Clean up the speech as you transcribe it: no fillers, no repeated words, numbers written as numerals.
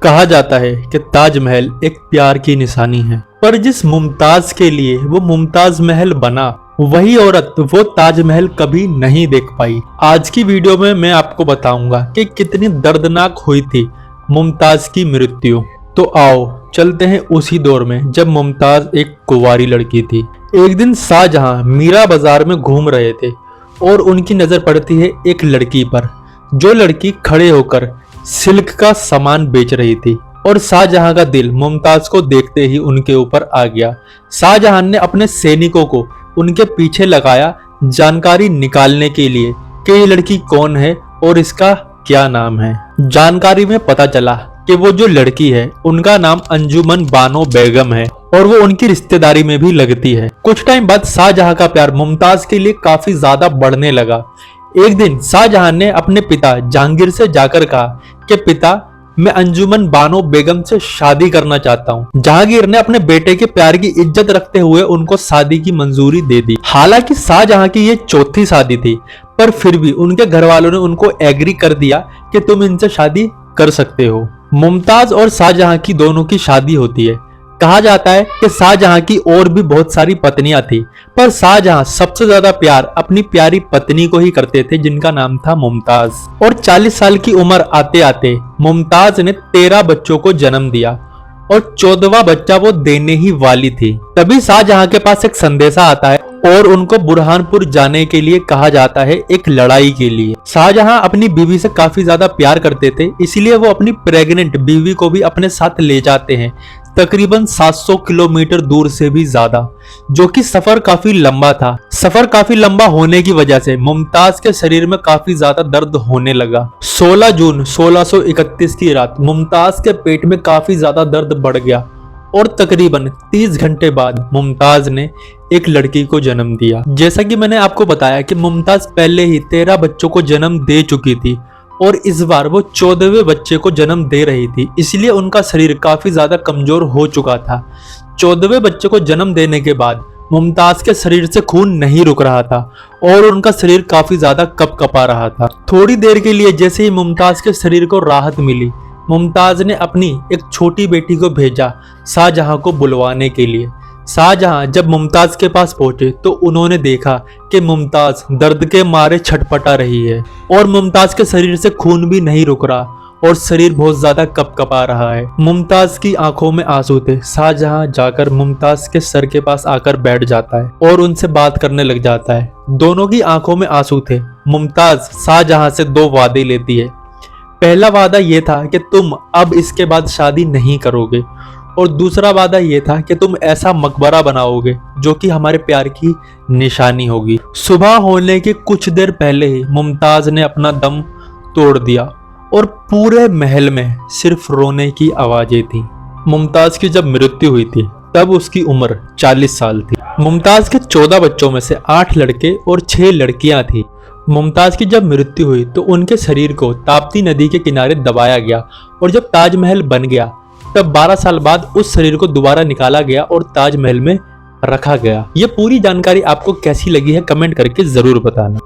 कहा जाता है कि ताजमहल एक प्यार की निशानी है, पर जिस मुमताज के लिए वो मुमताज महल बना, वही औरत वो ताजमहल कभी नहीं देख पाई। आज की वीडियो में मैं आपको बताऊंगा कि कितनी दर्दनाक हुई थी मुमताज की मृत्यु। तो आओ चलते हैं उसी दौर में जब मुमताज एक कुंवारी लड़की थी। एक दिन शाहजहां मीरा बाजार में घूम रहे थे और उनकी नजर पड़ती है एक लड़की पर, जो लड़की खड़े होकर सिल्क का सामान बेच रही थी और शाहजहां का दिल मुमताज को देखते ही उनके ऊपर आ गया। शाहजहां ने अपने सैनिकों को उनके पीछे लगाया जानकारी निकालने के लिए कि ये लड़की कौन है और इसका क्या नाम है। जानकारी में पता चला कि वो जो लड़की है उनका नाम अंजुमन बानो बेगम है और वो उनकी रिश्तेदारी में भी लगती है। कुछ टाइम बाद शाहजहां का प्यार मुमताज के लिए काफी ज्यादा बढ़ने लगा। एक दिन शाहजहां ने अपने पिता जहांगीर से जाकर कहा कि पिता, मैं अंजुमन बानो बेगम से शादी करना चाहता हूँ। जहांगीर ने अपने बेटे के प्यार की इज्जत रखते हुए उनको शादी की मंजूरी दे दी। हालांकि शाहजहां की ये चौथी शादी थी, पर फिर भी उनके घर वालों ने उनको एग्री कर दिया कि तुम इनसे शादी कर सकते हो। मुमताज और शाहजहां की दोनों की शादी होती है। कहा जाता है कि शाहजहां की और भी बहुत सारी पत्नियां थी, पर शाहजहां सबसे ज्यादा प्यार अपनी प्यारी पत्नी को ही करते थे, जिनका नाम था मुमताज। और 40 साल की उम्र आते आते मुमताज ने 13 बच्चों को जन्म दिया और 14वां बच्चा वो देने ही वाली थी। तभी शाहजहां के पास एक संदेशा आता है और उनको बुरहानपुर जाने के लिए कहा जाता है, एक लड़ाई के लिए। शाहजहां अपनी बीवी से काफी ज्यादा प्यार करते थे, इसलिए वो अपनी प्रेग्नेंट बीवी को भी अपने साथ ले जाते हैं, तकरीबन 700 किलोमीटर दूर से भी ज्यादा, जो कि सफर काफी लंबा था। सफर काफी लंबा होने की वजह से मुमताज के शरीर में काफी ज्यादा दर्द होने लगा। 16 जून 1631 की रात मुमताज के पेट में काफी ज्यादा दर्द बढ़ गया और तकरीबन 30 घंटे बाद मुमताज ने एक लड़की को जन्म दिया। जैसा कि मैंने आपको बताया कि मुमताज पहले ही 13 बच्चों को जन्म दे चुकी थी और इस बार वो 14वें बच्चे को जन्म दे रही थी, इसलिए उनका शरीर काफी ज्यादा कमजोर हो चुका था। 14वें बच्चे को जन्म देने के बाद मुमताज के शरीर से खून नहीं रुक रहा था और उनका शरीर काफी ज्यादा कपकपा रहा था। थोड़ी देर के लिए जैसे ही मुमताज के शरीर को राहत मिली, मुमताज ने अपनी एक छोटी बेटी को भेजा शाहजहां को बुलवाने के लिए। शाहजहां जब मुमताज के पास पहुंचे तो उन्होंने देखा कि मुमताज दर्द के मारे छटपटा रही है और मुमताज के शरीर से खून भी नहीं रुक रहा और शरीर बहुत ज्यादा कपकपा रहा है। मुमताज की आंखों में आंसू थे। शाहजहां जाकर मुमताज के सर के पास आकर बैठ जाता है और उनसे बात करने लग जाता है। दोनों की आंखों में आंसू थे। मुमताज शाहजहां से 2 वादे लेती है। पहला वादा यह था कि तुम अब इसके बाद शादी नहीं करोगे और दूसरा वादा यह था कि तुम ऐसा मकबरा बनाओगे जो कि हमारे प्यार की निशानी होगी। सुबह होने के कुछ देर पहले ही मुमताज ने अपना दम तोड़ दिया और पूरे महल में सिर्फ रोने की आवाजें थी। मुमताज की जब मृत्यु हुई थी तब उसकी उम्र 40 साल थी। मुमताज के 14 बच्चों में से 8 लड़के और 6 लड़कियां थी। मुमताज की जब मृत्यु हुई तो उनके शरीर को ताप्ती नदी के किनारे दबाया गया और जब ताजमहल बन गया तब 12 साल बाद उस शरीर को दोबारा निकाला गया और ताजमहल में रखा गया। ये पूरी जानकारी आपको कैसी लगी है कमेंट करके जरूर बताना।